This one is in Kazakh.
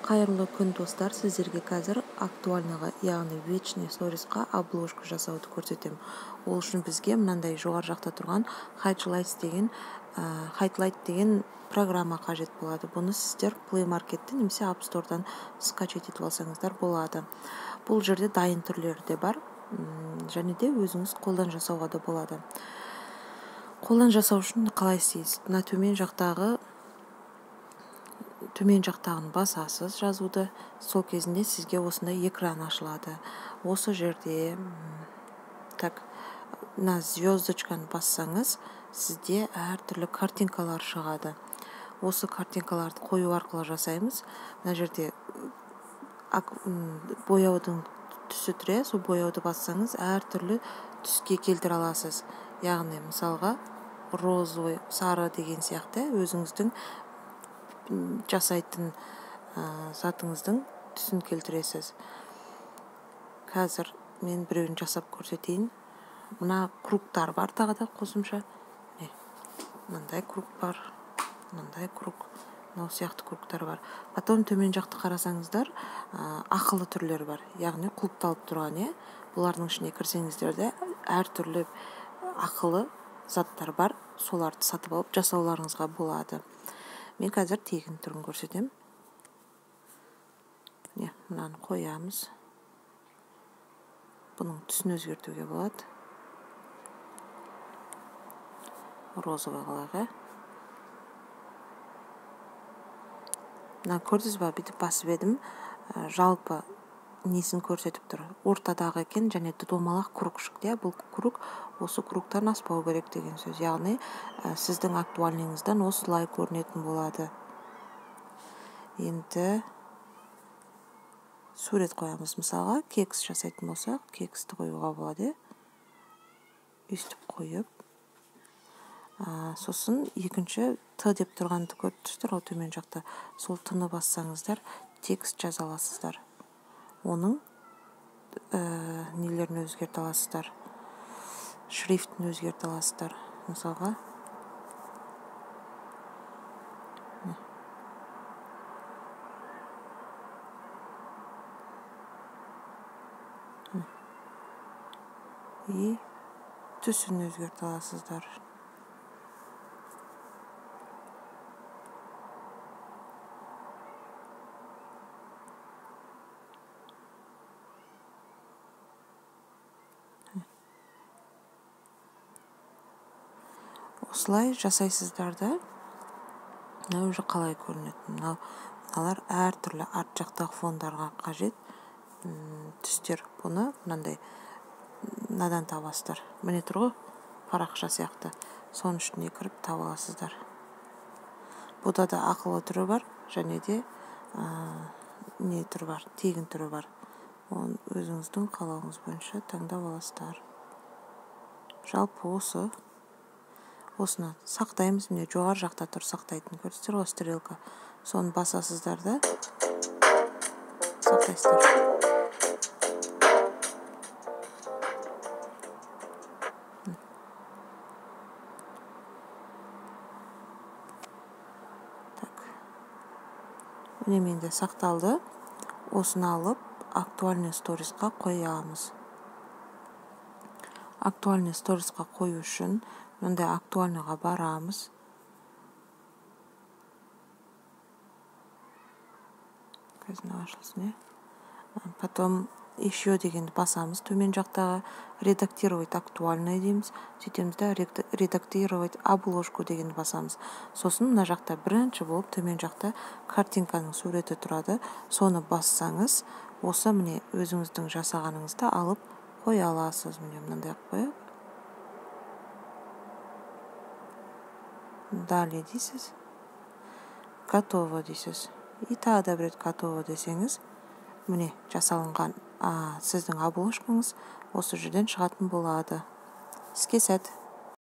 Қайырлы күн достар, сіздерге қазір актуальныға, яғни вечный сторисқа обложка жасауды көрсетемін. Ол үшін бізге мынандай жоғары жақта тұрған Highlight деген программа қажет болады. Бұны сіздер Play Market'тен немесе App Store'дан скачать етіп алсаңыздар болады. Бұл жерде дайын түрлері де бар, және де өзіңіз қолдан жасауға да болады. Қолдан жасау үшін қалай істейсіз? Мына төмен жақтағын басасыз жазуды, сол кезінде сізге осындай экран ашылады. Осы жерде мына звездочканы бассаңыз, сізде әртүрлі картинкалар шығады. Осы картинкаларды қою арқылы жасаймыз. Мына жерде бояудың түсі тұр, сол бояуды бассаңыз әртүрлі түске келтіре аласыз. Яғни мысалға розовый, сары деген сияқты өзіңіздің жасайтын затыңыздың түсін келтіресіз. Қазір мен біреуін жасап көрсетейін. Мына кругтар бар, тағы да қосымша. Мынандай круг бар, мынандай круг, мынау сияқты кругтар бар. Потом төмен жақты қарасаңыздар, ақылы түрлер бар, яғни құлыпталып тұрған. Бұлардың ішіне кірсеңіздерде әртүрлі ақылы заттар бар, соларды сатып алып жасауларыңызға болады. Мен қазір тегін түрін көрсетем. Мынаны қоямыз. Бұның түсін өзгертуге болады. Розовый қылайық. Мына көрдіңіз ба, бүйтіп басып едім, жалпы несін көрсетіп тұр. Ортадағы екен, және домалақ круг шықты. Бұл круг осы кругтан аспау керек деген сөз. Яғни сіздің актуальныңыздан осылай көрінетін болады. Енді сурет қоямыз. Мысалға, кекс жасайтын болсақ, кексті қоюға болады. Үстіп қойып. Сосын екінші Т деп тұрғанды көріп тұрсыздар, ол төмен жақта. Сол Т-ны бассаңыздар, текст жаза аласыздар. Оның нелерін өзгерте аласыздар. Шрифтін өзгерте аласыздар. Мысалға, и түсін өзгерте аласыздар. Осылай жасайсыздар да, мынау уже қалай көрінетін. Мыналар әртүрлі арт жақтағы фондарға қажет түстер. Бұны мынандай мынадан табасыздар. Міне тұр ғой, парақша сияқты. Соның ішіне кіріп таба аласыздар. Бұда да ақылы түрі бар, және де не түрі бар, тегін түрі бар. Оны өзіңіздің қалауыңыз бойынша таңдап аласыздар. Жалпы осыны сақтаймыз. Міне жоғары жақта тұр, сақтайтын көрсіздер ғой, стрелка. Соны басасыздар да сақтайсыздар. Міне менде сақталды. Осыны алып актуальный сторисқа қоямыз. Актуальный сторисқа қою үшін мындай актуальныға барамыз. Қазір ашылсын. Потом еще дегенді басамыз. Төмен жақтағы редактировать актуальный дейміз. Сөйтеміз да редактировать обложку дегенді басамыз. Сосын мына жақта бірінші болып төмен жақта картинканың суреті тұрады. Соны бассаңыз, осы міне өзіңіздің жасағаныңызды алып қоя аласыз. Міне мынандай қойып. Далее дейсіз. Готово дейсіз. И тағы да бір готово десеңіз, міне жасалынған сіздің обложкаңыз осы жерден шығатын болады. Іске сәт.